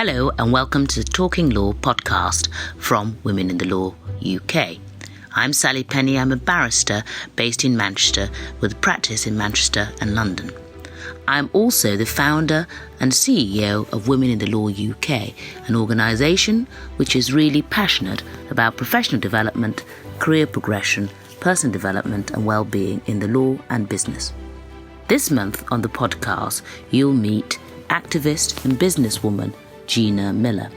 Hello and welcome to the Talking Law podcast from Women in the Law UK. I'm Sally Penny. I'm a barrister based in Manchester with practice in Manchester and London. I'm also the founder and CEO of Women in the Law UK, an organisation which is really passionate about professional development, career progression, personal development and well-being in the law and business. This month on the podcast, you'll meet activist and businesswoman Gina Miller.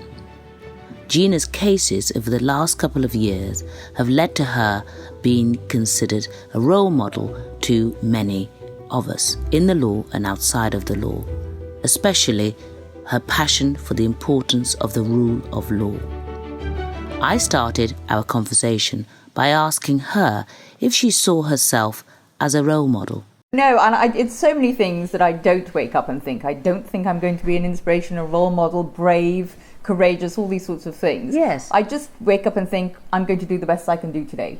Gina's cases over the last couple of years have led to her being considered a role model to many of us in the law and outside of the law, especially her passion for the importance of the rule of law. I started our conversation by asking her if she saw herself as a role model. No, and it's so many things that I don't wake up and think. I don't think I'm going to be an inspiration, a role model, brave, courageous, all these sorts of things. Yes. I just wake up and think, I'm going to do the best I can do today.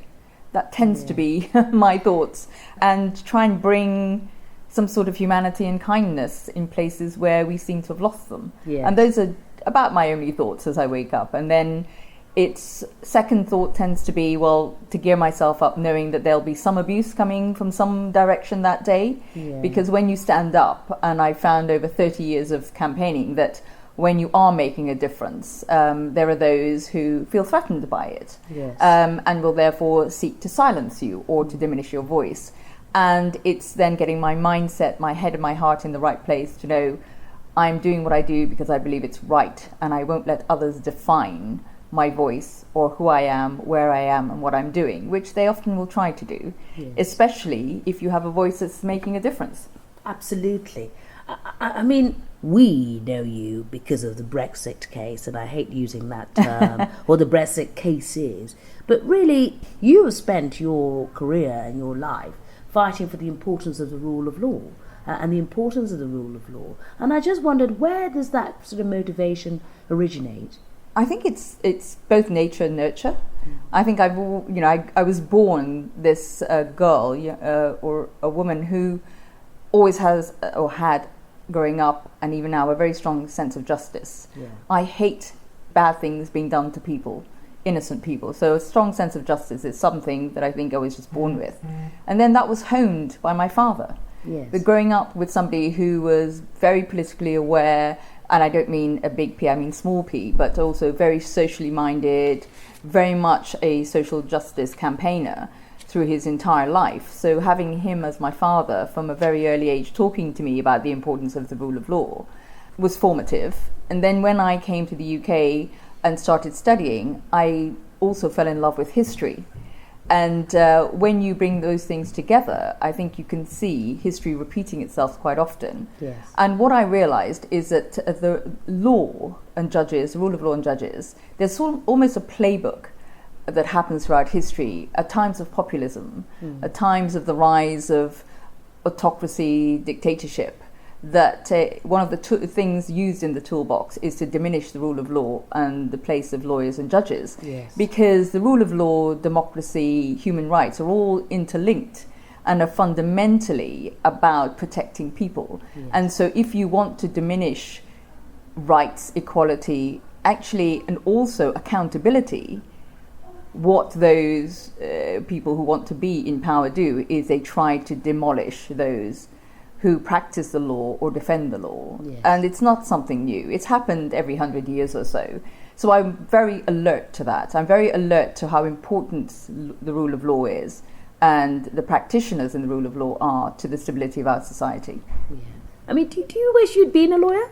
That tends to be my thoughts. And try and bring some sort of humanity and kindness in places where we seem to have lost them. Yes. And those are about my only thoughts as I wake up. And then its second thought tends to be, well, to gear myself up knowing that there'll be some abuse coming from some direction that day. Yeah. Because when you stand up, and I found over 30 years of campaigning that when you are making a difference, there are those who feel threatened by it. Yes. And will therefore seek to silence you or to diminish your voice. And it's then getting my mindset, my head and my heart in the right place to know I'm doing what I do because I believe it's right, and I won't let others define my voice or who I am, where I am and what I'm doing, which they often will try to do, yes. Especially if you have a voice that's making a difference. Absolutely. I mean, we know you because of the Brexit case, and I hate using that term, or the Brexit cases, but really you have spent your career and your life fighting for the importance of the rule of law and the importance of the rule of law. And I just wondered, where does that sort of motivation originate? I think it's both nature and nurture. I think I was born this girl or a woman who always has or had growing up and even now a very strong sense of justice. Yeah. I hate bad things being done to people, innocent people. So a strong sense of justice is something that I think I was just born with. And then that was honed by my father. Yes. But growing up with somebody who was very politically aware, and I don't mean a big P, I mean small p, but also very socially minded, very much a social justice campaigner through his entire life. So having him as my father from a very early age talking to me about the importance of the rule of law was formative. And then when I came to the UK and started studying, I also fell in love with history. And when you bring those things together, I think you can see history repeating itself quite often. Yes. And what I realized is that the law and judges, the rule of law and judges, there's almost a playbook that happens throughout history at times of populism, at times of the rise of autocracy, dictatorship, that one of the things used in the toolbox is to diminish the rule of law and the place of lawyers and judges. Yes. Because the rule of law, democracy, human rights are all interlinked and are fundamentally about protecting people. Yes. And so if you want to diminish rights, equality, actually, and also accountability, what those people who want to be in power do is they try to demolish those who practice the law or defend the law. Yes. And it's not something new. It's happened every 100 years or so. So I'm very alert to that. I'm very alert to how important the rule of law is and the practitioners in the rule of law are to the stability of our society. Yeah. I mean, do you wish you'd been a lawyer?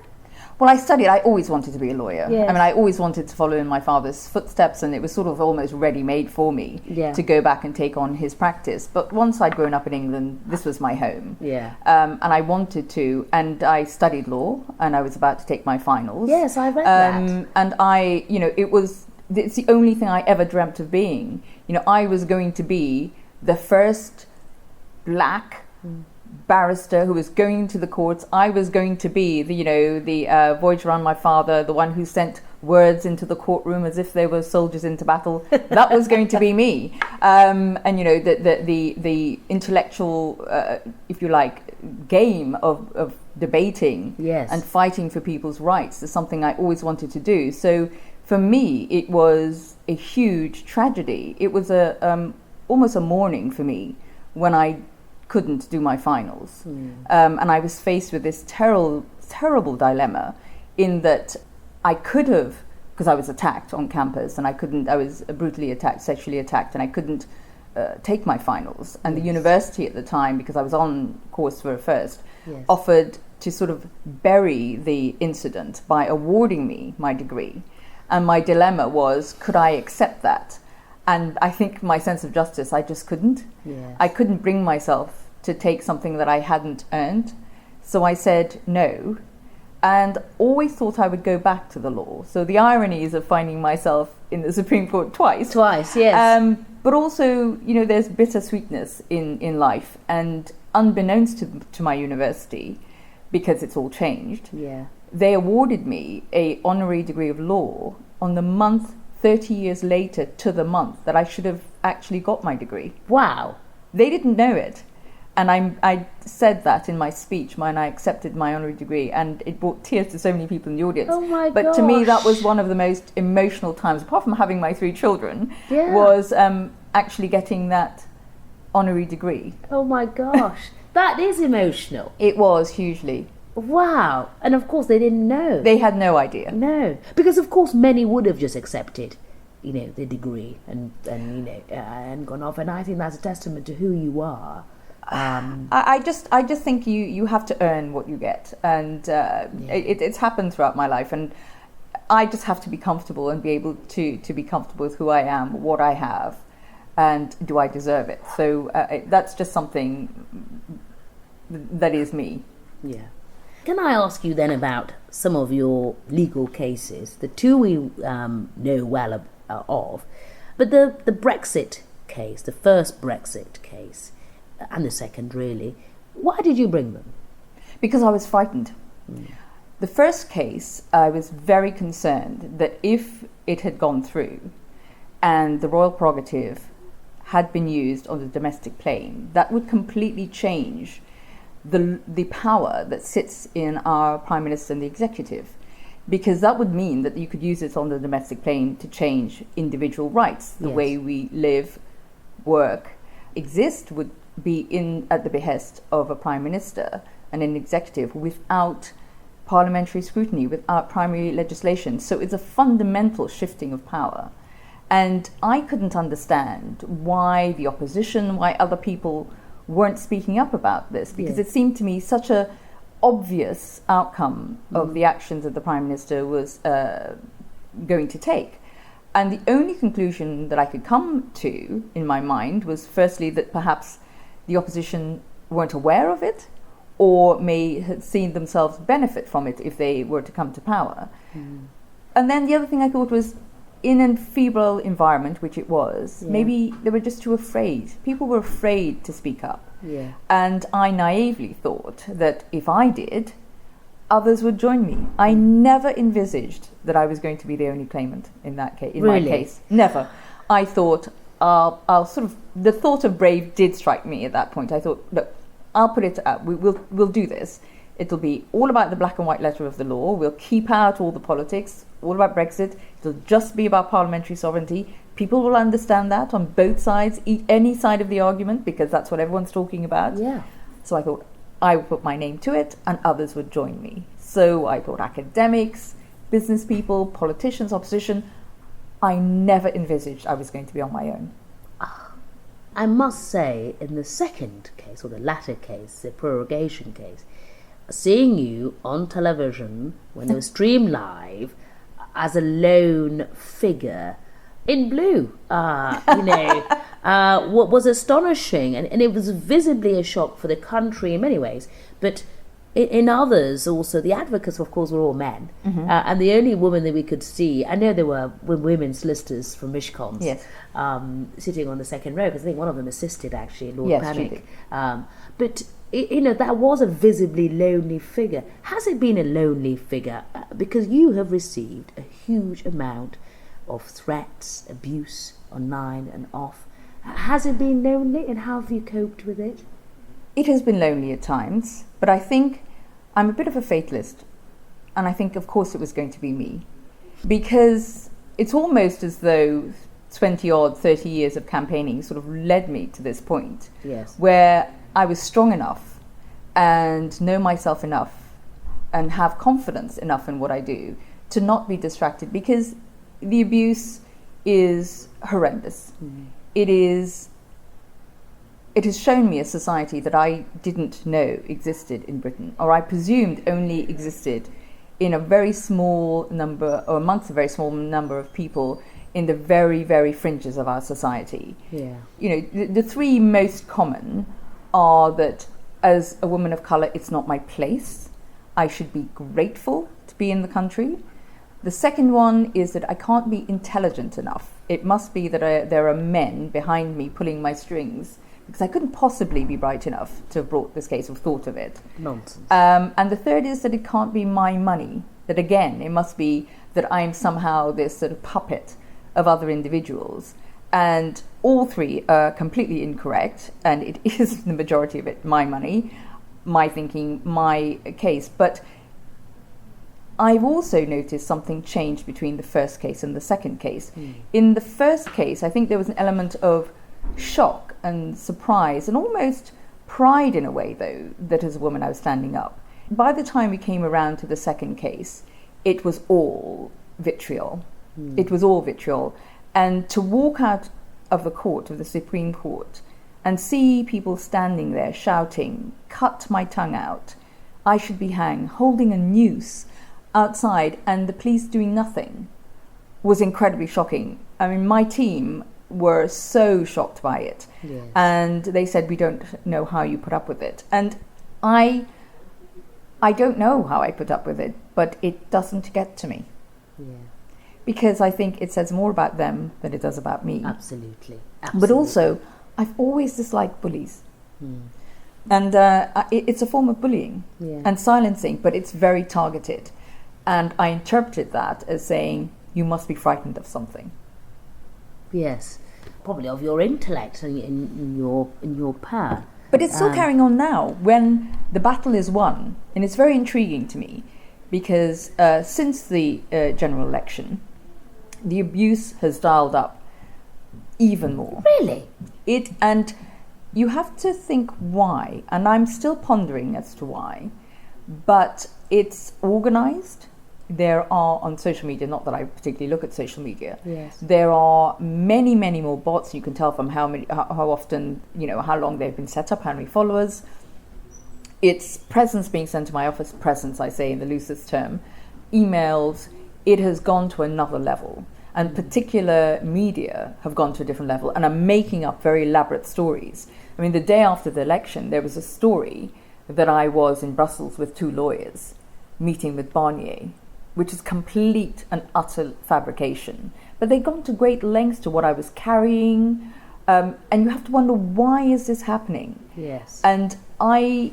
Well, I studied. I always wanted to be a lawyer. Yes. I mean, I always wanted to follow in my father's footsteps, and it was sort of almost ready-made for me to go back and take on his practice. But once I'd grown up in England, this was my home. Yeah. And I wanted to, and I studied law, and I was about to take my finals. Yes, I read that. And I, it's the only thing I ever dreamt of being. I was going to be the first black barrister who was going to the courts. I was going to be the voyage around my father, the one who sent words into the courtroom as if they were soldiers into battle. That was going to be me. And the intellectual, if you like, game of debating and fighting for people's rights is something I always wanted to do. So for me, it was a huge tragedy. It was almost a mourning for me when I couldn't do my finals. And I was faced with this terrible dilemma in that I could have, because I was attacked on campus and I was brutally attacked, sexually attacked, and I couldn't take my finals. And the university at the time, because I was on course for a first, offered to sort of bury the incident by awarding me my degree. And my dilemma was, could I accept that? And I think my sense of justice, I just couldn't. I couldn't bring myself to take something that I hadn't earned. So I said no, and always thought I would go back to the law. So the ironies of finding myself in the Supreme Court twice. Yes. But also, there's bittersweetness in life. And unbeknownst to my university, because it's all changed, they awarded me a honorary degree of law on the month 30 years later to the month that I should have actually got my degree. Wow. They didn't know it. And I said that in my speech when I accepted my honorary degree, and it brought tears to so many people in the audience. Oh my But gosh. to me, that was one of the most emotional times, apart from having my 3 children, was actually getting that honorary degree. Oh my gosh. That is emotional. It was hugely. Wow. And of course they didn't know. They had no idea. No. Because of course many would have just accepted, the degree and gone off. And I think that's a testament to who you are. I just think you have to earn what you get, and it's happened throughout my life, and I just have to be comfortable and be able to be comfortable with who I am, what I have, and do I deserve it. So that's just something that is me. Yeah. Can I ask you then about some of your legal cases? The 2 we know well of, but the Brexit case, the first Brexit case, and the second, really. Why did you bring them? Because I was frightened. The first case, I was very concerned that if it had gone through and the royal prerogative had been used on the domestic plane, that would completely change the power that sits in our Prime Minister and the executive. Because that would mean that you could use it on the domestic plane to change individual rights. The way we live, work, exist would be at the behest of a Prime Minister and an executive without parliamentary scrutiny, without primary legislation. So it's a fundamental shifting of power. And I couldn't understand why the opposition, why other people weren't speaking up about this, because it seemed to me such a obvious outcome of the actions that the Prime Minister was going to take. And the only conclusion that I could come to in my mind was firstly that perhaps the opposition weren't aware of it, or may have seen themselves benefit from it if they were to come to power. And then the other thing I thought was, in a febrile environment, which it was, maybe they were just too afraid. People were afraid to speak up. And I naively thought that if I did, others would join me. I never envisaged that I was going to be the only claimant in that case. In my case, never. I thought I'll sort of, the thought of brave did strike me at that point. I thought, look, I'll put it up. We'll do this. It'll be all about the black and white letter of the law. We'll keep out all the politics, all about Brexit. It'll just be about parliamentary sovereignty. People will understand that on both sides, any side of the argument, because that's what everyone's talking about. So I thought I would put my name to it and others would join me. So I thought academics, business people, politicians, opposition. I never envisaged I was going to be on my own. I must say, in the second case, or the latter case, the Prorogation case, seeing you on television when they were streamed live as a lone figure in blue, what was astonishing, and it was visibly a shock for the country in many ways, but in others also, the advocates, of course, were all men, and the only woman that we could see, I know there were women solicitors from Mishcons sitting on the second row, because I think one of them assisted, actually, Lord Panic. But, that was a visibly lonely figure. Has it been a lonely figure? Because you have received a huge amount of threats, abuse, online and off. Has it been lonely, and how have you coped with it? It has been lonely at times, but I think I'm a bit of a fatalist, and I think, of course, it was going to be me, because it's almost as though 20-odd, 30 years of campaigning sort of led me to this point, Yes. where I was strong enough and know myself enough and have confidence enough in what I do to not be distracted, because the abuse is horrendous. Mm. It has shown me a society that I didn't know existed in Britain, or I presumed only existed in a very small number, or amongst a very small number of people in the very, very fringes of our society. Yeah. You know, the three most common are that as a woman of colour, it's not my place. I should be grateful to be in the country. The second one is that I can't be intelligent enough. It must be that there are men behind me pulling my strings, because I couldn't possibly be bright enough to have brought this case or thought of it. Nonsense. And the third is that it can't be my money. That again, it must be that I'm somehow this sort of puppet of other individuals. And all three are completely incorrect, and it is the majority of it my money, my thinking, my case. But I've also noticed something changed between the first case and the second case. In the first case, I think there was an element of shock and surprise and almost pride in a way, though, that as a woman I was standing up. By the time we came around to the second case, it was all vitriol. It was all vitriol. And to walk out of the court, of the Supreme Court, and see people standing there shouting, "Cut my tongue out, I should be hanged," holding a noose outside, and the police doing nothing, was incredibly shocking. I mean, my team were so shocked by it. Yes. And they said, "We don't know how you put up with it." And I don't know how I put up with it, but it doesn't get to me. Yeah. Because I think it says more about them than it does about me. Absolutely. But also, I've always disliked bullies. And it's a form of bullying and silencing, but it's very targeted. And I interpreted that as saying, you must be frightened of something. Yes. Probably of your intellect and in your power. But it's still carrying on now, when the battle is won. And it's very intriguing to me, because since the general election, the abuse has dialed up even more. Really? And you have to think why, and I'm still pondering as to why, but it's organised. There are, on social media, not that I particularly look at social media, Yes. there are many, many more bots. You can tell from how often, how long they've been set up, how many followers. It's presents being sent to my office, presents, I say in the loosest term, emails. It has gone to another level. And particular media have gone to a different level and are making up very elaborate stories. I mean, the day after the election, there was a story that I was in Brussels with 2 lawyers meeting with Barnier, which is complete and utter fabrication. But they've gone to great lengths to what I was carrying. And you have to wonder, why is this happening? Yes. And I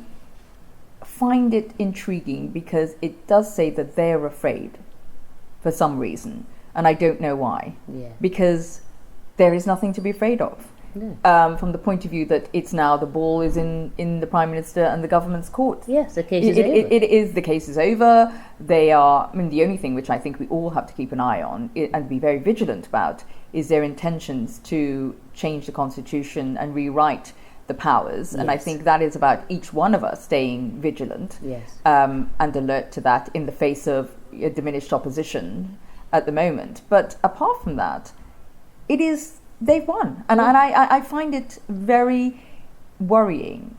find it intriguing, because it does say that they're afraid for some reason. And I don't know why. Yeah. Because there is nothing to be afraid of. No. From the point of view that it's now, the ball is in the Prime Minister and the government's court. Yes, the case is over. It is, the case is over. They are, the only thing which I think we all have to keep an eye on and be very vigilant about is their intentions to change the Constitution and rewrite the powers. And I Yes. think that is about each one of us staying vigilant Yes. and alert to that in the face of a diminished opposition at the moment. But apart from that, they've won. And I find it very worrying.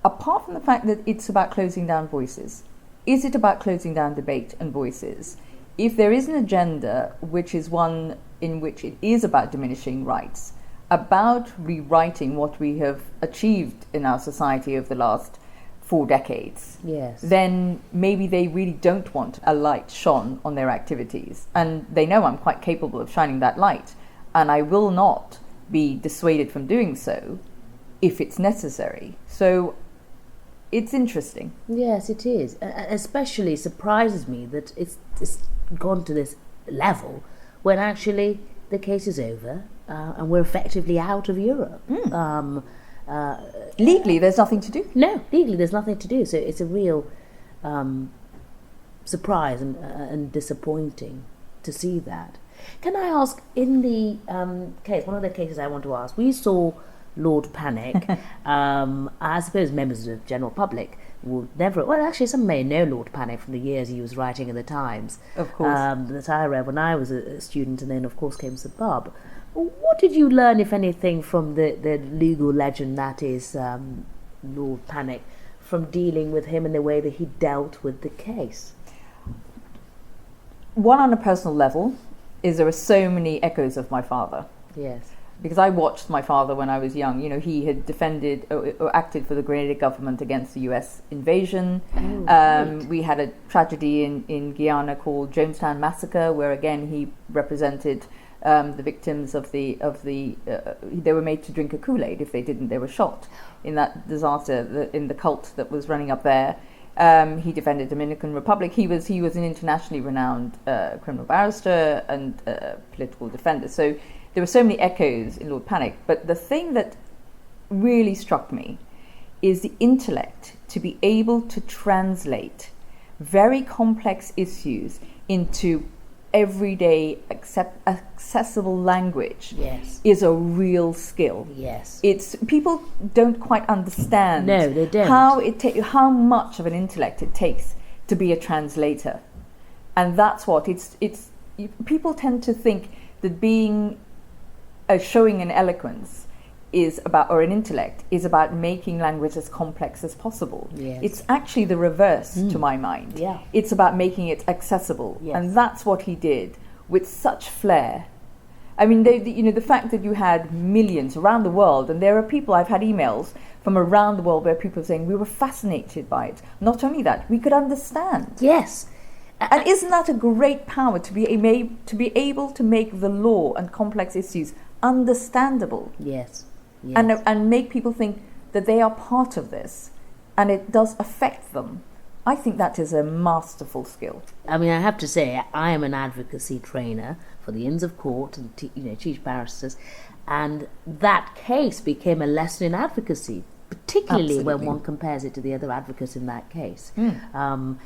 Apart from the fact that it's about closing down voices, is it about closing down debate and voices? If there is an agenda which is one in which it is about diminishing rights, about rewriting what we have achieved in our society over the last 4 decades, Yes. then maybe they really don't want a light shone on their activities. And they know I'm quite capable of shining that light. And I will not be dissuaded from doing so if it's necessary. So it's interesting. Yes, it is. Especially surprises me that it's gone to this level when actually the case is over and we're effectively out of Europe. Legally, there's nothing to do. No, legally there's nothing to do. So it's a real surprised and disappointing to see that. Can I ask, in the case, one of the cases I want to ask, we saw Lord Panic. I suppose members of the general public would never, well, actually some may know Lord Panic from the years he was writing in the Times. Of course. That I read when I was a student, and then of course came Sir Bob. What did you learn, if anything, from the legal legend that is Lord Panic, from dealing with him and the way that he dealt with the case? One, on a personal level, is there are so many echoes of my father. Yes. Because I watched my father when I was young. You know, he had defended or acted for the Grenadier government against the US invasion. Right. We had a tragedy in Guyana called Jonestown Massacre, where again he represented the victims of the they were made to drink a Kool-Aid. If they didn't, they were shot in that disaster in the cult that was running up there. He defended Dominican Republic. He was an internationally renowned criminal barrister and political defender. So there were so many echoes in Lord Panic. But the thing that really struck me is the intellect to be able to translate very complex issues into everyday accessible language. Yes. Is a real skill. Yes. It's people don't quite understand. No, they don't. How much of an intellect it takes to be a translator, and that's what it's. People tend to think that being showing an eloquence is about, or an intellect is about making language as complex as possible. Yes. It's actually the reverse to my mind. Yeah. It's about making it accessible. Yes. And that's what he did with such flair. I mean, the fact that you had millions around the world, and there are people, I've had emails from around the world where people are saying we were fascinated by it. Not only that, we could understand. Yes. And isn't that a great power, to be able to make the law and complex issues understandable? Yes. Yes. And make people think that they are part of this, and it does affect them. I think that is a masterful skill. I mean, I have to say, I am an advocacy trainer for the Inns of Court and chief barristers, and that case became a lesson in advocacy, particularly Absolutely. when one compares it to the other advocates in that case.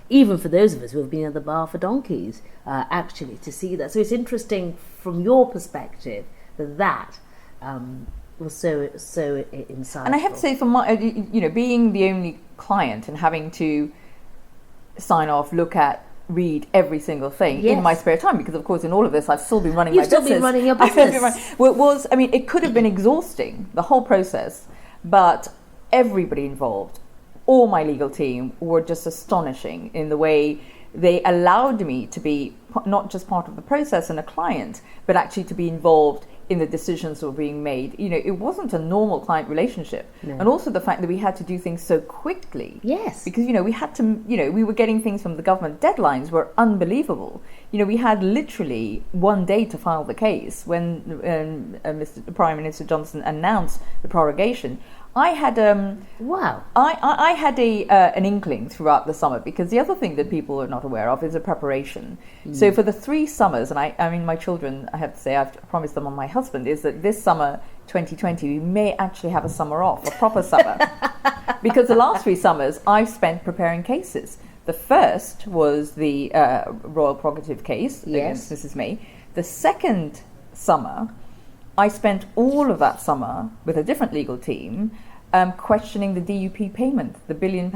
Even for those of us who have been at the bar for donkeys, actually, to see that. So it's interesting from your perspective that was so insightful. And I have to say, for my, being the only client and having to sign off, look at, read every single thing in my spare time, because of course in all of this I've still been running my business. You've still been running your business. Well, it could have been exhausting, the whole process, but everybody involved, all my legal team, were just astonishing in the way they allowed me to be not just part of the process and a client, but actually to be involved in the decisions that were being made. It wasn't a normal client relationship. No. And also the fact that we had to do things so quickly. Yes. Because, we had to, we were getting things from the government. Deadlines were unbelievable. We had literally 1 day to file the case when Mr. Prime Minister Johnson announced the prorogation. I had I had an inkling throughout the summer, because the other thing that people are not aware of is a preparation. So for the 3 summers, and I mean my children, I have to say, I've promised them on my husband, is that this summer 2020 we may actually have a summer off, a proper summer, because the last 3 summers I've spent preparing cases. The first was the Royal Prerogative case against Mrs. May. The second summer, I spent all of that summer with a different legal team questioning the DUP payment, the £1 billion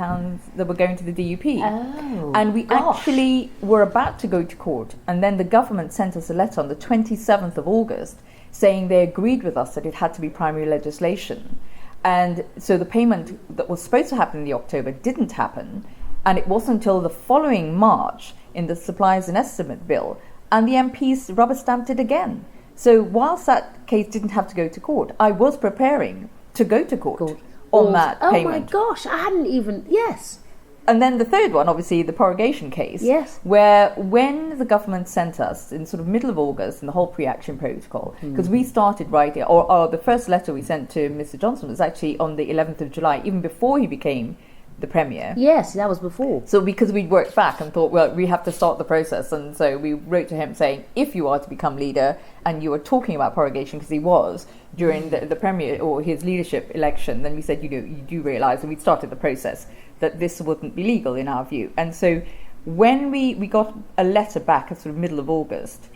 that were going to the DUP. Oh, and we actually were about to go to court, and then the government sent us a letter on the 27th of August saying they agreed with us that it had to be primary legislation. And so the payment that was supposed to happen in the October didn't happen, and it wasn't until the following March in the Supplies and Estimate Bill, and the MPs rubber-stamped it again. So whilst that case didn't have to go to court, I was preparing to go to court on that payment. Oh my gosh, I hadn't even, yes. And then the third one, obviously, the prorogation case, where when the government sent us in sort of middle of August in the whole pre-action protocol, because we started writing, or the first letter we sent to Mr. Johnson was actually on the 11th of July, even before he became the Premier. Yes, that was before. So because we'd worked back and thought, well, we have to start the process. And so we wrote to him saying, if you are to become leader and you are talking about prorogation, because he was during the Premier or his leadership election, then we said, you do realise, and we started the process, that this wouldn't be legal in our view. And so when we got a letter back at sort of middle of August,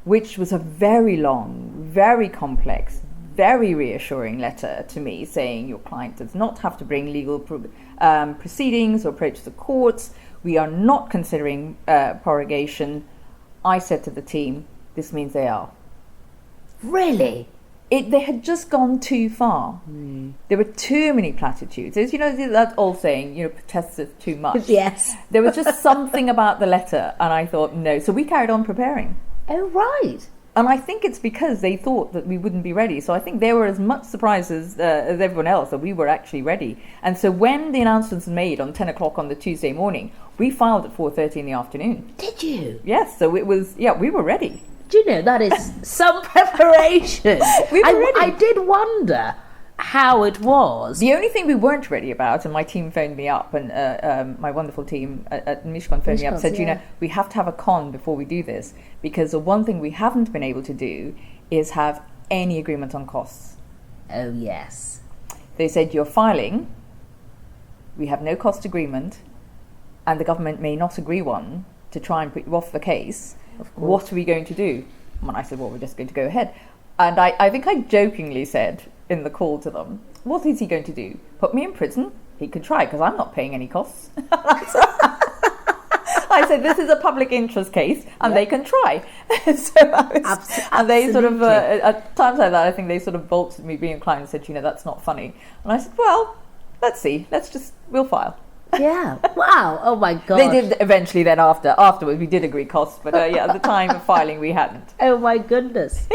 which was a very long, very complex, very reassuring letter to me saying your client does not have to bring legal proceedings or approach the courts. We are not considering prorogation. I said to the team, this means they are. Really? They had just gone too far. There were too many platitudes. There's, that old saying, protesteth too much. Yes. There was just something about the letter, and I thought, no. So we carried on preparing. Oh, right. And I think it's because they thought that we wouldn't be ready. So I think they were as much surprised as everyone else that we were actually ready. And so when the announcements were made on 10 o'clock on the Tuesday morning, we filed at 4:30 in the afternoon. Did you? Yes. So it was, we were ready. Do you know, that is some preparation. We were ready. I did wonder how it was. The only thing we weren't ready about, and my team phoned me up, and my wonderful team at Mishcon phoned me up, said, Gina, we have to have a con before we do this, because the one thing we haven't been able to do is have any agreement on costs. Oh, yes. They said, you're filing, we have no cost agreement, and the government may not agree one to try and put you off the case. What are we going to do? And I said, well, we're just going to go ahead. And I think I jokingly said in the call to them, what is he going to do? Put me in prison? He could try, because I'm not paying any costs. I said, this is a public interest case, and they can try. And they sort of, at times like that, I think they sort of bolted me being inclined and said, that's not funny. And I said, well, let's see. We'll file. Yeah. Wow. Oh my God. They did eventually then afterwards. We did agree costs, but at the time of filing, we hadn't. Oh my goodness.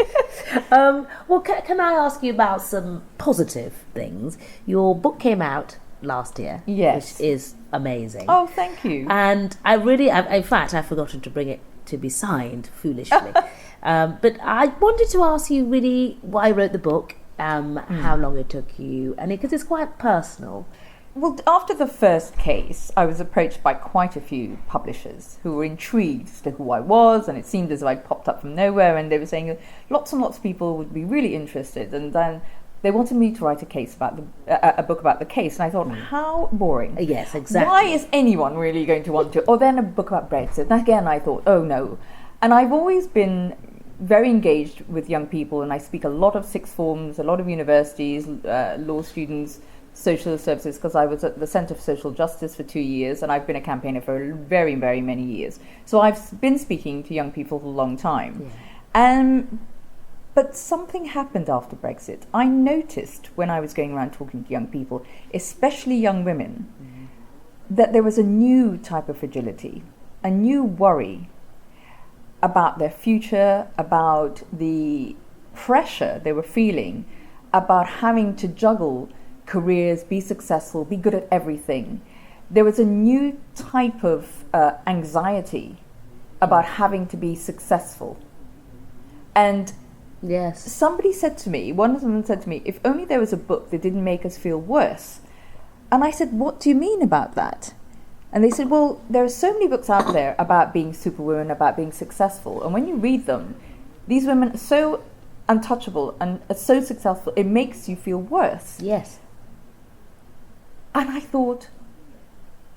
Well, can I ask you about some positive things? Your book came out last year. Yes. Which is amazing. Oh, thank you. And in fact, I've forgotten to bring it to be signed, foolishly. But I wanted to ask you really why you wrote the book, how long it took you, and because it's quite personal. Well, after the first case, I was approached by quite a few publishers who were intrigued as to who I was, and it seemed as though I'd popped up from nowhere, and they were saying lots and lots of people would be really interested, and then they wanted me to write a book about the case, and I thought, how boring. Yes, exactly. Why is anyone really going to want to? Or then a book about Brexit. And again, I thought, oh no. And I've always been very engaged with young people, and I speak a lot of sixth forms, a lot of universities, law students, social services, because I was at the Centre for Social Justice for 2 years, and I've been a campaigner for very, very many years. So I've been speaking to young people for a long time. Yeah. But something happened after Brexit. I noticed when I was going around talking to young people, especially young women, that there was a new type of fragility, a new worry about their future, about the pressure they were feeling, about having to juggle careers, be successful, be good at everything. There was a new type of anxiety about having to be successful. And yes, somebody said to me, one of them said to me, if only there was a book that didn't make us feel worse. And I said, what do you mean about that? And they said, well, there are so many books out there about being superwomen, about being successful. And when you read them, these women are so untouchable and are so successful, it makes you feel worse. Yes. And I thought,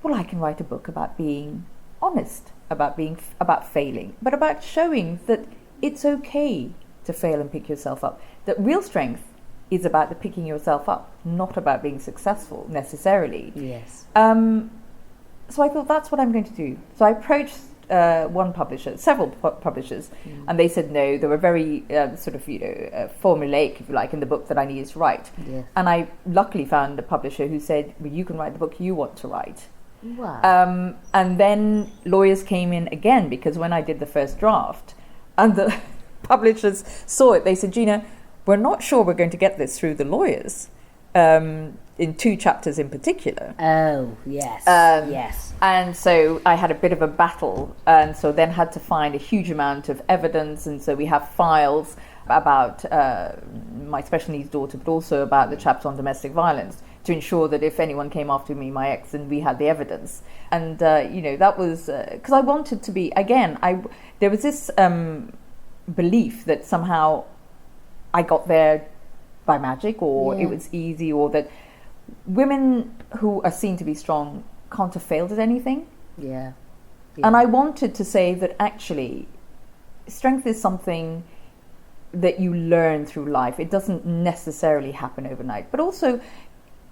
well, I can write a book about being honest, about failing, but about showing that it's okay to fail and pick yourself up. That real strength is about the picking yourself up, not about being successful necessarily. Yes. So I thought that's what I'm going to do. So I approached several publishers, and they said no. They were very formulaic, if you like, in the book that I needed to write. Yes. And I luckily found a publisher who said, well, you can write the book you want to write. Wow. And then lawyers came in again, because when I did the first draft, and the publishers saw it, they said, Gina, we're not sure we're going to get this through the lawyers. In 2 chapters in particular. Oh, yes. Yes. And so I had a bit of a battle, and so then had to find a huge amount of evidence, and so we have files about my special needs daughter, but also about the chapter on domestic violence, to ensure that if anyone came after me, my ex, and we had the evidence. And, that was because I wanted to be, again, there was this belief that somehow I got there by magic, or it was easy, or that women who are seen to be strong can't have failed at anything. Yeah. And I wanted to say that actually strength is something that you learn through life. It doesn't necessarily happen overnight. But also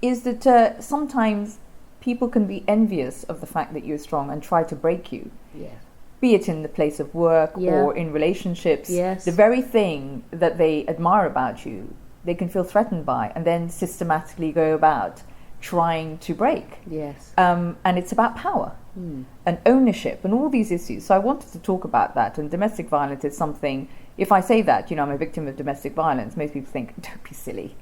is that sometimes people can be envious of the fact that you're strong and try to break you. Yeah. Be it in the place of work or in relationships. Yes. The very thing that they admire about you, they can feel threatened by, and then systematically go about trying to break. Yes. And it's about power and ownership and all these issues. So I wanted to talk about that. And domestic violence is something, if I say that, I'm a victim of domestic violence, most people think, don't be silly.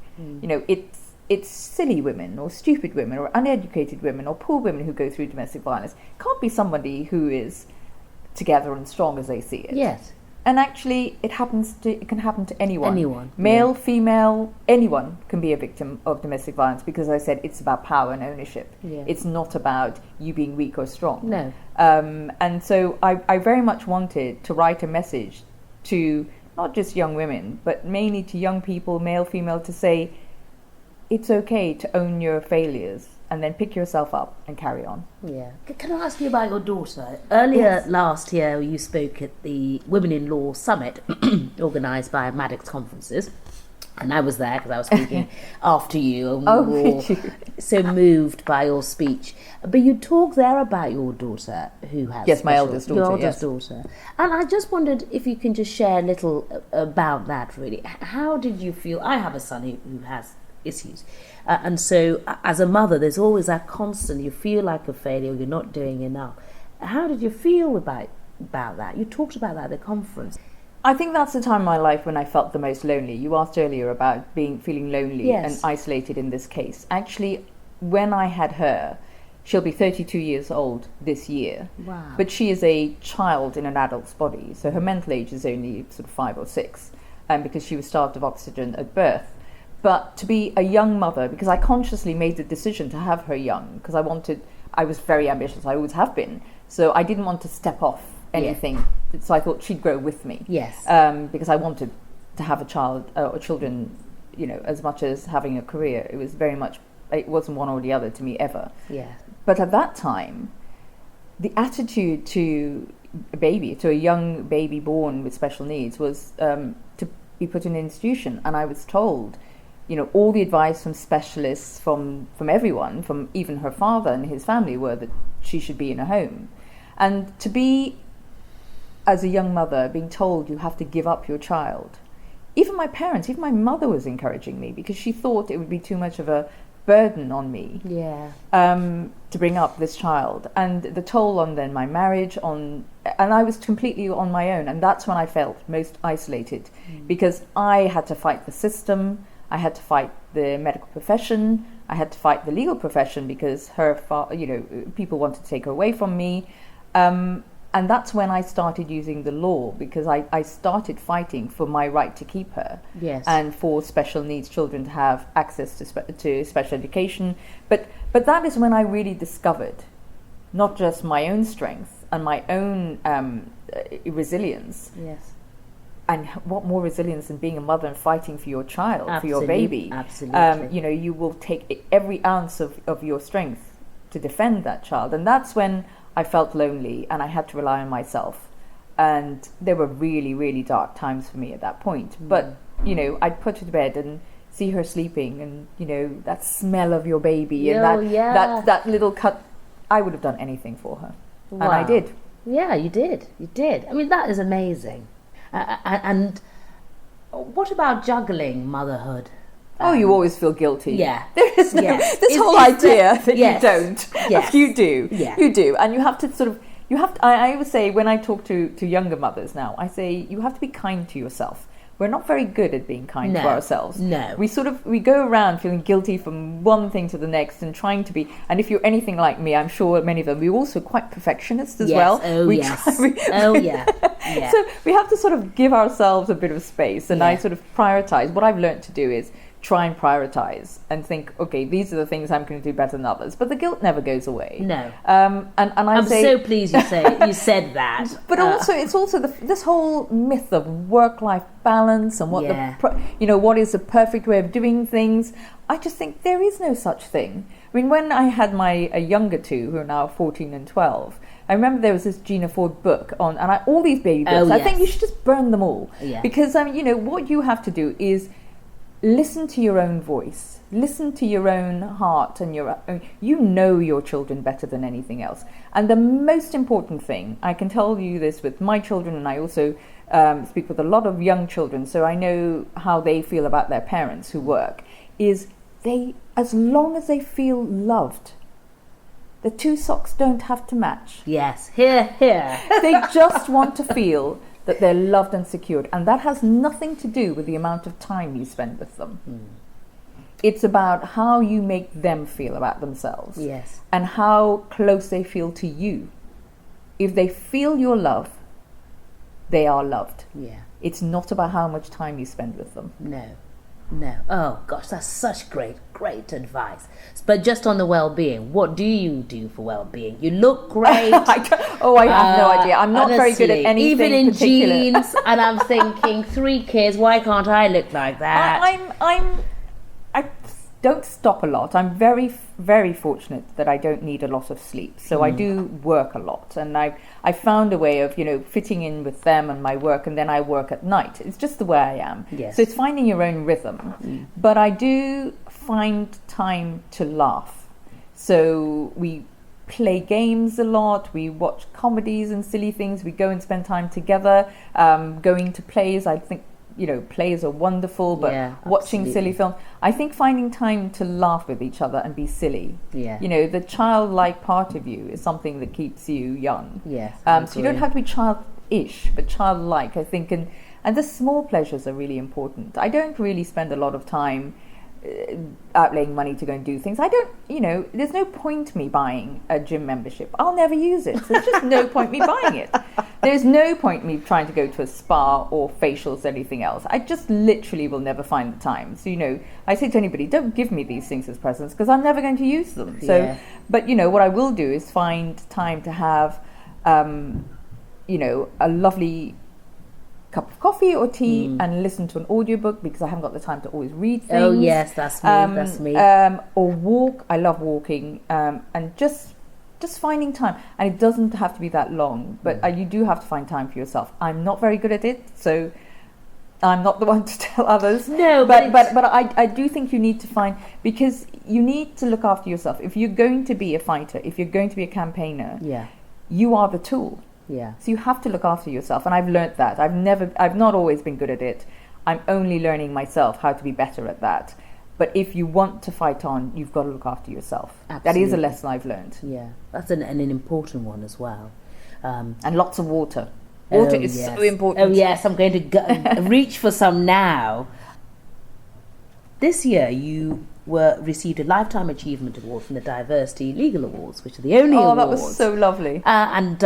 It's silly women or stupid women or uneducated women or poor women who go through domestic violence. It can't be somebody who is together and strong as they see it. Yes. And actually, it can happen to anyone. Anyone. Male, female, anyone can be a victim of domestic violence, because as I said, it's about power and ownership. Yeah. It's not about you being weak or strong. No. And so I very much wanted to write a message to not just young women, but mainly to young people, male, female, to say it's okay to own your failures and then pick yourself up and carry on. Yeah. Can I ask you about your daughter? Earlier last year, you spoke at the Women in Law Summit organised by Maddox Conferences, and I was there because I was speaking after you, and we were all so moved by your speech. But you talked there about your daughter, who has my eldest daughter. Your eldest daughter, and I just wondered if you can just share a little about that. Really, how did you feel? I have a son who has issues, and so as a mother, there's always that constant, you feel like a failure, you're not doing enough. How did you feel about that? You talked about that at the conference. I think that's the time in my life when I felt the most lonely. You asked earlier about feeling lonely and isolated in this case. Actually, when I had her, she'll be 32 years old this year. Wow. But she is a child in an adult's body, so her mental age is only sort of 5 or 6, because she was starved of oxygen at birth. But to be a young mother, because I consciously made the decision to have her young, because I was very ambitious, I always have been. So I didn't want to step off anything. Yeah. So I thought she'd grow with me. Yes. Because I wanted to have a child or children, as much as having a career. It was very much, it wasn't one or the other to me ever. Yeah. But at that time, the attitude to a young baby born with special needs was to be put in an institution. And I was told, all the advice from specialists, from everyone, from even her father and his family, were that she should be in a home. And to be, as a young mother, being told you have to give up your child. Even my parents, even my mother was encouraging me, because she thought it would be too much of a burden on me to bring up this child. And the toll on then my marriage, and I was completely on my own. And that's when I felt most isolated, because I had to fight the system, I had to fight the medical profession, I had to fight the legal profession, because people wanted to take her away from me. And that's when I started using the law, because I started fighting for my right to keep her. Yes. And for special needs children to have access to special education. But that is when I really discovered not just my own strength and my own resilience. Yes. And what more resilience than being a mother and fighting for your child, for your baby. Absolutely. You will take every ounce of your strength to defend that child. And that's when I felt lonely, and I had to rely on myself. And there were really, really dark times for me at that point. But, I'd put her to bed and see her sleeping, and, that smell of your baby and that little cut. I would have done anything for her. Wow. And I did. Yeah, you did. You did. I mean, that is amazing. And what about juggling motherhood? Oh, you always feel guilty. Yeah. There is this whole idea that you don't. Yes. You do. Yeah. You do. And you have to I always say, when I talk to younger mothers now, I say you have to be kind to yourself. We're not very good at being kind to ourselves. No. We go around feeling guilty from one thing to the next and trying to be, and if you're anything like me, I'm sure many of them, we're also quite perfectionists as well. Oh, yes. So we have to sort of give ourselves a bit of space, and I sort of prioritize. What I've learned to do is try and prioritize and think, okay, these are the things I'm going to do better than others. But the guilt never goes away. No. I'm so pleased you said that. But also, it's also this whole myth of work-life balance and what what is the perfect way of doing things. I just think there is no such thing. I mean, when I had my younger two, who are now 14 and 12, I remember there was this Gina Ford book on, and all these baby books. I think you should just burn them all. Yeah. Because, what you have to do is listen to your own voice, listen to your own heart, and you know your children better than anything else. And the most important thing, I can tell you this with my children, and I also speak with a lot of young children, so I know how they feel about their parents who work, is as long as they feel loved, the two socks don't have to match. Yes, here. They just want to feel that they're loved and secured. And that has nothing to do with the amount of time you spend with them. It's about how you make them feel about themselves. Yes. And how close they feel to you. If they feel your love, they are loved. Yeah. It's not about how much time you spend with them. No. Oh gosh, that's such great advice. But just on the well-being, what do you do for well-being? You look great. I have no idea. I'm not very good at anything even in particular. jeans. And I'm thinking, 3 kids. Why can't I look like that? I don't stop a lot. I'm very, very fortunate that I don't need a lot of sleep. So I do work a lot, and I found a way of fitting in with them and my work, and then I work at night. It's just the way I am. Yes. So it's finding your own rhythm. But I do find time to laugh. So we play games a lot. We watch comedies and silly things. We go and spend time together. Going to plays. I think plays are wonderful, but watching silly films. I think finding time to laugh with each other and be silly. Yeah. The childlike part of you is something that keeps you young. Yes. So you don't have to be childish, but childlike, I think. And the small pleasures are really important. I don't really spend a lot of time outlaying money to go and do things. I don't, there's no point me buying a gym membership. I'll never use it. There's just no point me buying it. There's no point me trying to go to a spa or facials or anything else. I just literally will never find the time. So, I say to anybody, don't give me these things as presents because I'm never going to use them. So, but what I will do is find time to have, a lovely cup of coffee or tea and listen to an audiobook because I haven't got the time to always read things. Oh yes, that's me. Or walk. I love walking, and just finding time. And it doesn't have to be that long, but you do have to find time for yourself. I'm not very good at it, so I'm not the one to tell others. No, but I do think you need to find, because you need to look after yourself. If you're going to be a fighter, if you're going to be a campaigner, you are the tool. Yeah. So you have to look after yourself, and I've learnt that. I've not always been good at it. I'm only learning myself how to be better at that. But if you want to fight on, you've got to look after yourself. Absolutely. That is a lesson I've learned. Yeah, that's an important one as well. And lots of water. Water is so important. Oh yes, I'm going to go reach for some now. This year you received a Lifetime Achievement Award from the Diversity Legal Awards, which are the only awards. Oh, that was so lovely. And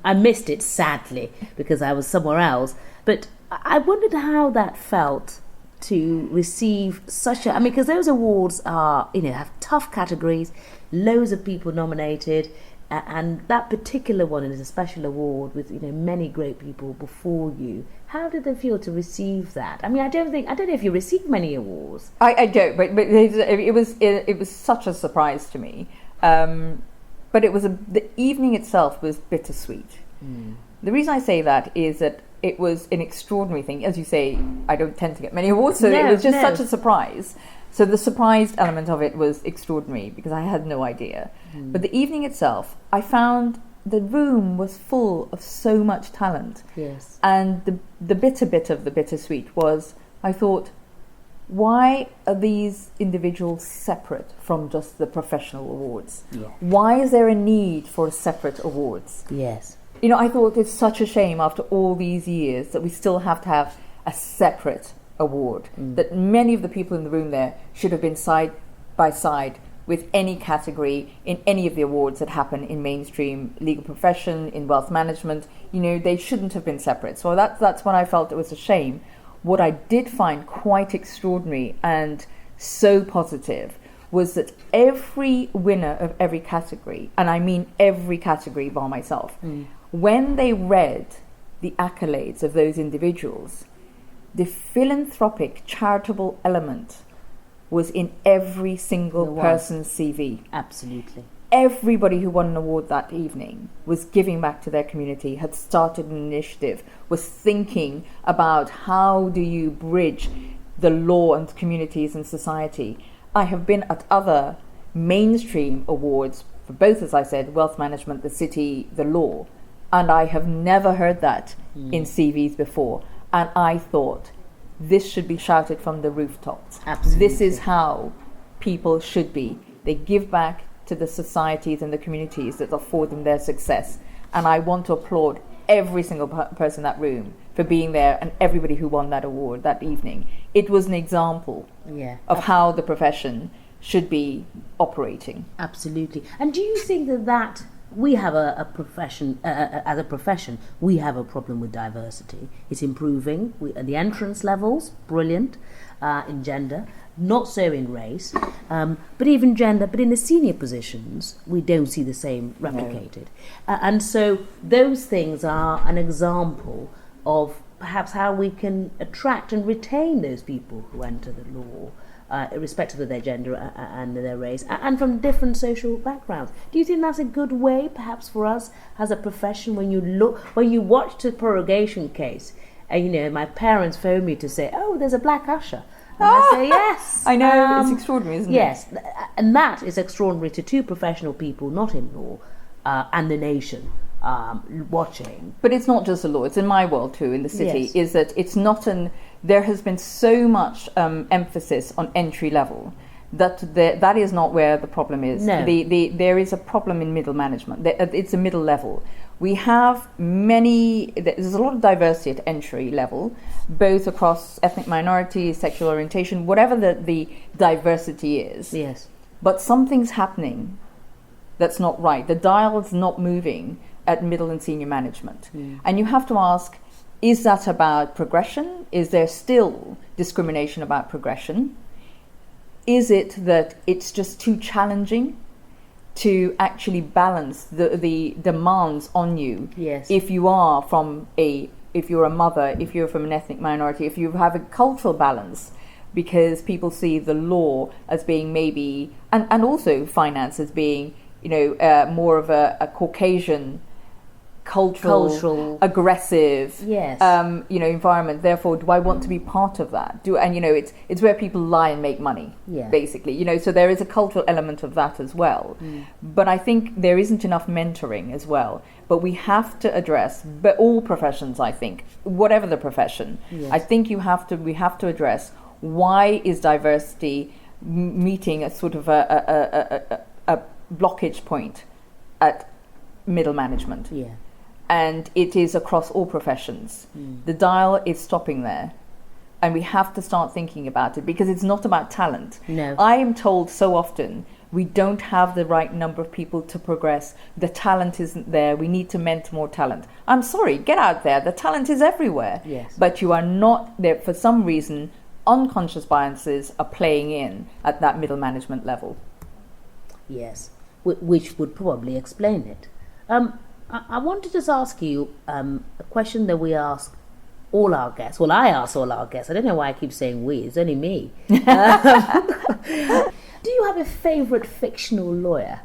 I missed it, sadly, because I was somewhere else. But I wondered how that felt to receive such a... because those awards are, have tough categories, loads of people nominated, and that particular one is a special award with, many great people before you. How did it feel to receive that? I don't know if you received many awards. I don't, but it was such a surprise to me. But the evening itself was bittersweet. The reason I say that is that it was an extraordinary thing. As you say, I don't tend to get many awards, so it was just such a surprise. So the surprised element of it was extraordinary because I had no idea. But the evening itself, I found the room was full of so much talent. Yes. And the bitter bit of the bittersweet was, I thought, why are these individuals separate from just the professional awards? Yeah. Why is there a need for separate awards? Yes. I thought it's such a shame after all these years that we still have to have a separate award, that many of the people in the room there should have been side by side with any category in any of the awards that happen in mainstream legal profession, in wealth management. They shouldn't have been separate. So that's when I felt it was a shame. What I did find quite extraordinary and so positive was that every winner of every category, and I mean every category bar myself, when they read the accolades of those individuals, the philanthropic, charitable element was in every single person's CV. Absolutely. Everybody who won an award that evening was giving back to their community, had started an initiative, was thinking about how do you bridge the law and communities and society. I have been at other mainstream awards for both, as I said, wealth management, the city, the law, and I have never heard that in CVs before. And I thought, this should be shouted from the rooftops. Absolutely. This is how people should be. They give back to the societies and the communities that afford them their success. And I want to applaud every single person in that room for being there, and everybody who won that award that evening. It was an example of how the profession should be operating. Absolutely. And do you think that we have a profession, as a profession, we have a problem with diversity? It's improving. The entrance levels, brilliant in gender, not so in race, but even gender, but in the senior positions, we don't see the same replicated. No. And so those things are an example of perhaps how we can attract and retain those people who enter the law, irrespective of their gender and their race, and from different social backgrounds. Do you think that's a good way, perhaps, for us as a profession? When you watch the Prorogation case, and my parents phoned me to say, "Oh, there's a black usher," and I say, "Yes." I know, it's extraordinary, isn't it? Yes, and that is extraordinary to two professional people not in law and the nation. Watching. But it's not just the law, it's in my world too, in the city, is that it's not there has been so much emphasis on entry level that is not where the problem is. No. There is a problem in middle management. It's a middle level. We have there's a lot of diversity at entry level, both across ethnic minorities, sexual orientation, whatever the diversity is. Yes. But something's happening that's not right. The dial is not moving at middle and senior management. And you have to ask, is that about progression? Is there still discrimination about progression? Is it that it's just too challenging to actually balance the demands on you? Yes. If you're a mother, if you're from an ethnic minority, if you have a cultural balance, because people see the law as being maybe, and also finance as being, more of a Caucasian cultural aggressive environment. Therefore, do I want to be part of that? It's where people lie and make money, basically. So there is a cultural element of that as well. But I think there isn't enough mentoring as well. But we have to address, but all professions, I think, whatever the profession, I think we have to address, why is diversity meeting a sort of a blockage point at middle management? And it is across all professions. The dial is stopping there, and we have to start thinking about it, because it's not about talent. No. I am told so often we don't have the right number of people to progress. The talent isn't there. We need to mentor more talent. I'm sorry, get out there. The talent is everywhere. Yes. But you are not there for some reason. Unconscious biases are playing in at that middle management level. Yes, which would probably explain it. I want to just ask you a question that we ask all our guests. Well, I ask all our guests. I don't know why I keep saying we. It's only me. Do you have a favourite fictional lawyer?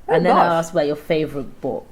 And then I'll ask about your favourite book.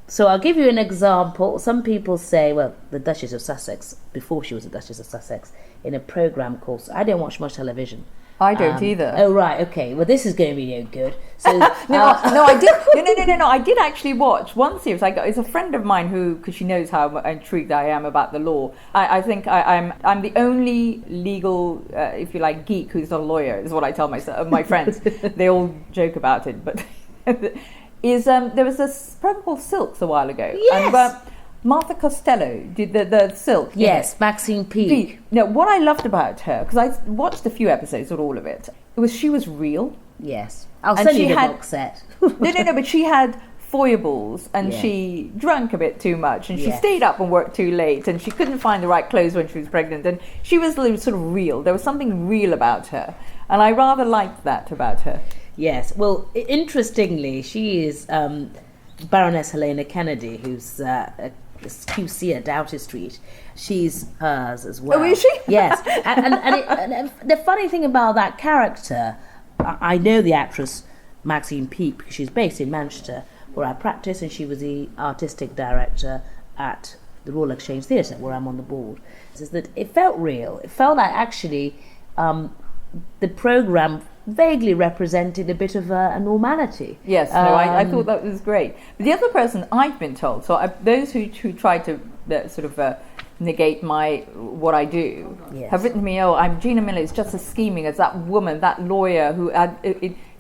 So I'll give you an example. Some people say, well, the Duchess of Sussex, before she was the Duchess of Sussex, in a programme called... I don't watch much television. I don't either. Oh, right, okay. Well, this is going to be no good. So I did actually watch one series. It's a friend of mine who, because she knows how intrigued I am about the law. I think I'm the only legal, if you like, geek who's not a lawyer, is what I tell my friends. They all joke about it, but there was this program called Silks a while ago. Yes. And, Martha Costello did the Silk. Yes, Maxine Peake. Now, what I loved about her, because I watched a few episodes, not all of it, was she was real. Yes. I'll send you the box set. No, but she had foibles, and she drank a bit too much, and she stayed up and worked too late, and she couldn't find the right clothes when she was pregnant, and she was sort of real. There was something real about her, and I rather liked that about her. Yes, well, interestingly, she is Baroness Helena Kennedy, who's a QC at Doughty Street. She's hers as well. Oh, is she? Yes. And the funny thing about that character, I know the actress Maxine Peake because she's based in Manchester, where I practice, and she was the artistic director at the Royal Exchange Theatre, where I'm on the board. Is that it felt real. It felt like actually the programme vaguely represented a bit of a normality. Yes, no, I thought that was great. But the other person I've been told, so those who try to sort of negate what I do, have written to me, I'm Gina Miller, it's just as scheming as that woman, that lawyer who had...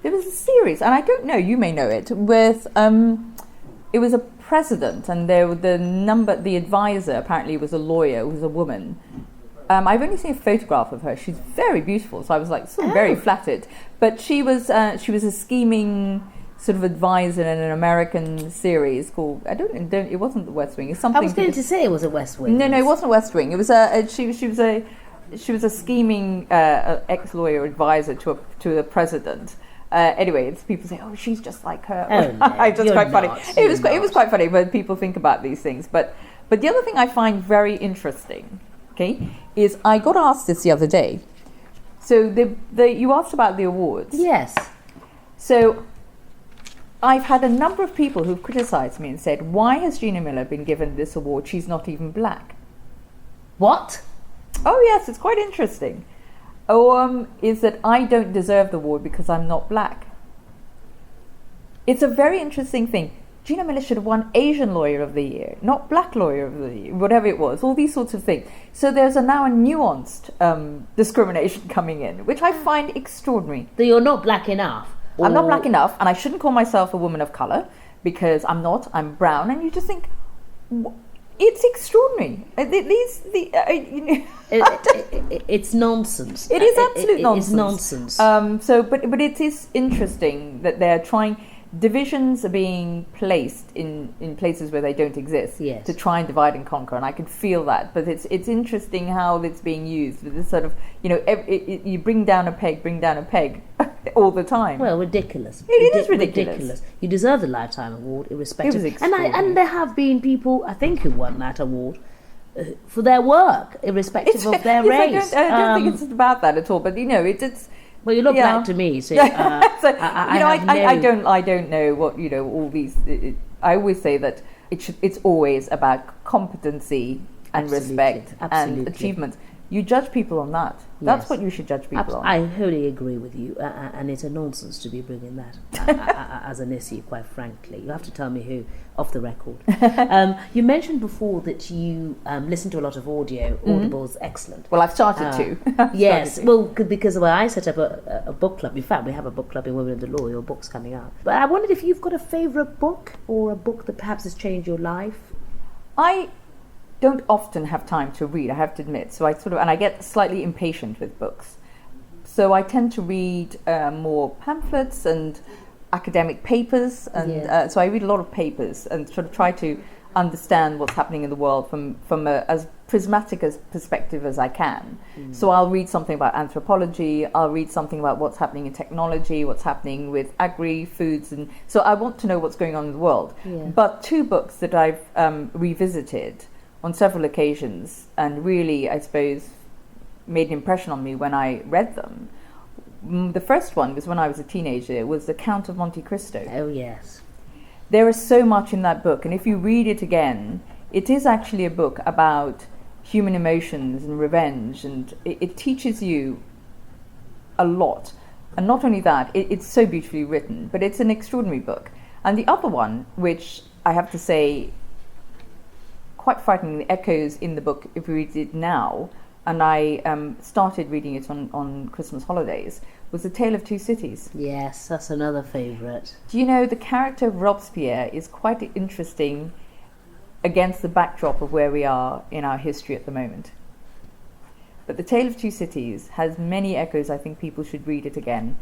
There was a series, and I don't know, you may know it, with... it was a president, and the advisor apparently was a lawyer, was a woman. I've only seen a photograph of her. She's very beautiful, so I was like very flattered. But she was a scheming sort of advisor in an American series called it wasn't The West Wing. It's something. I was going to say it was a West Wing. No, it wasn't West Wing. It was she was a scheming ex-lawyer advisor to the president. Anyway, it's people say, "Oh, she's just like her." Oh, no, it's quite funny. It was quite funny when people think about these things. But the other thing I find very interesting, is I got asked this the other day. So you asked about the awards. Yes. So I've had a number of people who've criticised me and said, "Why has Gina Miller been given this award? She's not even black." What? Oh yes, it's quite interesting. Is that I don't deserve the award because I'm not black. It's a very interesting thing. Gina Miller should have won Asian Lawyer of the Year, not Black Lawyer of the Year, whatever it was, all these sorts of things. So there's now a nuanced discrimination coming in, which I find extraordinary. That you're not black enough. I'm not black enough, and I shouldn't call myself a woman of colour, because I'm not, I'm brown, and you just think, it's extraordinary. It's nonsense. It is absolute nonsense. It's nonsense. But it is interesting that they're trying... Divisions are being placed in places where they don't exist to try and divide and conquer, and I can feel that. But it's interesting how it's being used with this sort of, you bring down a peg all the time. Well, ridiculous. It is ridiculous. You deserve the Lifetime Award, irrespective. It was and there have been people, I think, who won that award for their work, irrespective of their race. I don't think it's about that at all. But it's. Well, you look black to me, so, I don't know what all these. I always say that it's always about competency and respect and achievement. You judge people on that. That's what you should judge people on. I wholly agree with you, and it's a nonsense to be bringing that as an issue, quite frankly. You have to tell me who, off the record. You mentioned before that you listen to a lot of audio. Audible's excellent. Well, I've started to. Yes, well, because I set up a book club. In fact, we have a book club in Women in the Law. Your book's coming out. But I wondered if you've got a favourite book, or a book that perhaps has changed your life. I don't often have time to read, I have to admit. So I get slightly impatient with books. So I tend to read more pamphlets and academic papers, and so I read a lot of papers and sort of try to understand what's happening in the world from as prismatic a perspective as I can. So I'll read something about anthropology, I'll read something about what's happening in technology, what's happening with agri-foods, and so I want to know what's going on in the world. But two books that I've revisited on several occasions, and really, I suppose, made an impression on me when I read them. The first one was when I was a teenager. It was The Count of Monte Cristo. Oh, yes. There is so much in that book, and if you read it again, it is actually a book about human emotions and revenge, and it teaches you a lot. And not only that, it's so beautifully written, but it's an extraordinary book. And the other one, which I have to say, quite frightening, echoes in the book if you read it now, and I started reading it on Christmas holidays, was The Tale of Two Cities. Yes, that's another favourite. Do you know, the character of Robespierre is quite interesting against the backdrop of where we are in our history at the moment. But The Tale of Two Cities has many echoes. I think people should read it again.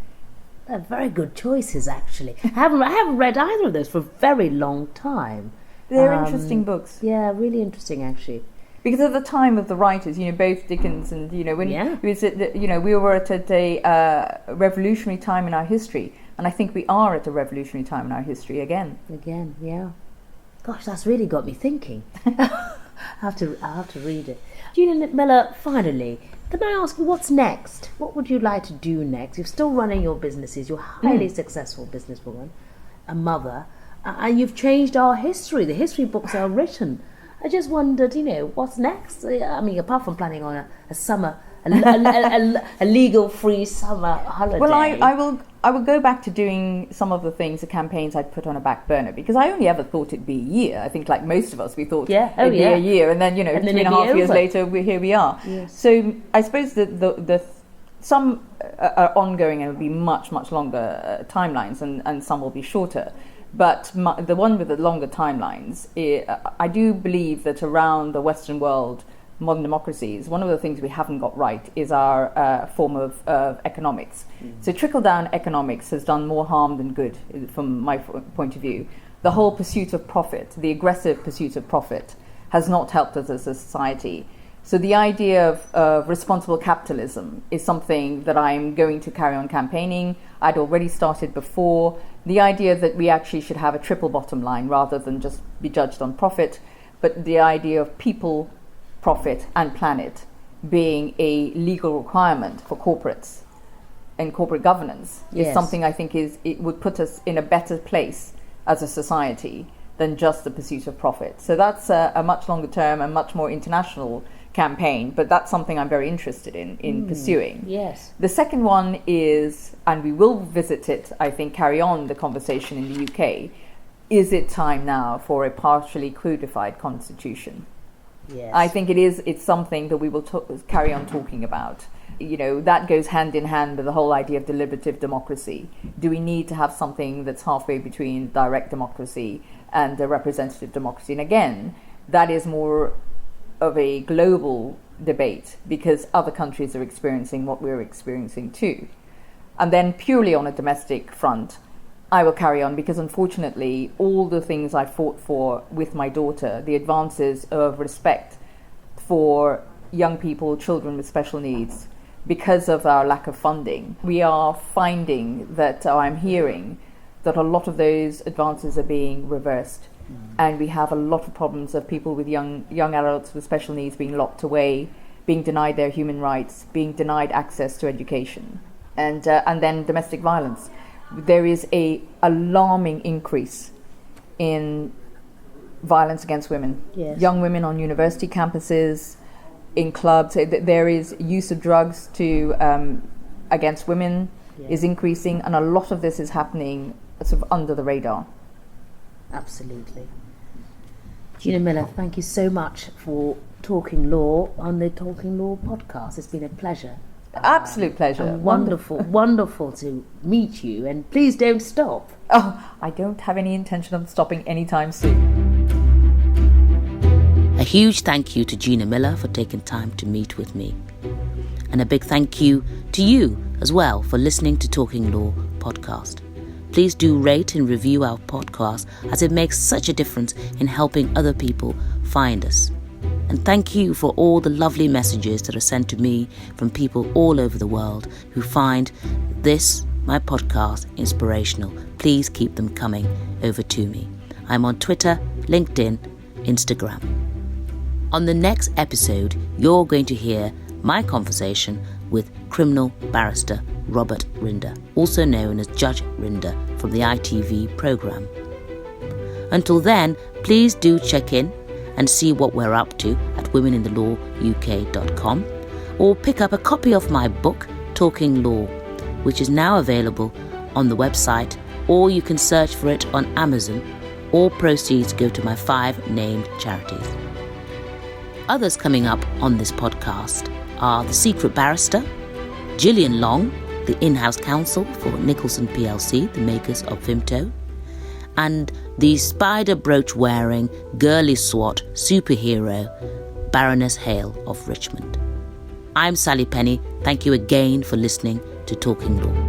They're very good choices, actually. I haven't read either of those for a very long time. They're interesting books. Yeah, really interesting, actually. Because at the time of the writers, both Dickens and, when we were at a revolutionary time in our history. And I think we are at a revolutionary time in our history again. Again, yeah. Gosh, that's really got me thinking. I'll have to read it. Gina Miller, finally, can I ask you what's next? What would you like to do next? You're still running your businesses. You're a highly successful businesswoman, a mother, and you've changed our history. The history books are written. I just wondered, what's next? I mean, apart from planning on a summer, a legal-free summer holiday. Well, I will go back to doing some of the campaigns I'd put on a back burner, because I only ever thought it'd be a year. I think, like most of us, we thought it'd be a year, and then 3.5 years later, here we are. Yes. So I suppose that some are ongoing and will be much, much longer timelines, and some will be shorter. But the one with the longer timelines, I do believe that around the Western world, modern democracies, one of the things we haven't got right is our form of economics. So trickle-down economics has done more harm than good, from my point of view. The whole pursuit of profit, the aggressive pursuit of profit, has not helped us as a society. So the idea of responsible capitalism is something that I'm going to carry on campaigning. I'd already started before. The idea that we actually should have a triple bottom line rather than just be judged on profit, but the idea of people, profit and planet being a legal requirement for corporates and corporate governance is something I think it would put us in a better place as a society than just the pursuit of profit. So that's a much longer term and much more international campaign, but that's something I'm very interested in pursuing. Yes. The second one is, and we will visit it, I think, carry on the conversation in the UK, is it time now for a partially codified constitution? Yes. I think it's something that we will carry on talking about. That goes hand in hand with the whole idea of deliberative democracy. Do we need to have something that's halfway between direct democracy and a representative democracy? And again, that is more of a global debate, because other countries are experiencing what we're experiencing too. And then purely on a domestic front, I will carry on, because unfortunately all the things I fought for with my daughter, the advances of respect for young people, children with special needs, because of our lack of funding, we are finding that, or I'm hearing, that a lot of those advances are being reversed. And we have a lot of problems of people with young adults with special needs being locked away, being denied their human rights, being denied access to education, and then domestic violence. There is a alarming increase in violence against women. Yes. Young women on university campuses, in clubs. There is use of drugs against women is increasing, and a lot of this is happening sort of under the radar. Absolutely. Gina Miller, thank you so much for talking law on the Talking Law podcast. It's been a pleasure. Absolute pleasure. And wonderful to meet you, and please don't stop. Oh, I don't have any intention of stopping anytime soon. A huge thank you to Gina Miller for taking time to meet with me. And a big thank you to you as well for listening to Talking Law podcast. Please do rate and review our podcast, as it makes such a difference in helping other people find us. And thank you for all the lovely messages that are sent to me from people all over the world who find this, my podcast, inspirational. Please keep them coming over to me. I'm on Twitter, LinkedIn, Instagram. On the next episode, you're going to hear my conversation with criminal barrister Robert Rinder, also known as Judge Rinder, from the ITV programme. Until then, please do check in and see what we're up to at womeninthelawuk.com, or pick up a copy of my book, Talking Law, which is now available on the website, or you can search for it on Amazon. All proceeds go to my 5 named charities. Others coming up on this podcast are the Secret Barrister, Gillian Long, the in-house counsel for Nicholson plc, the makers of Vimto, and the spider brooch-wearing, girly SWAT superhero, Baroness Hale of Richmond. I'm Sally Penny. Thank you again for listening to Talking Law.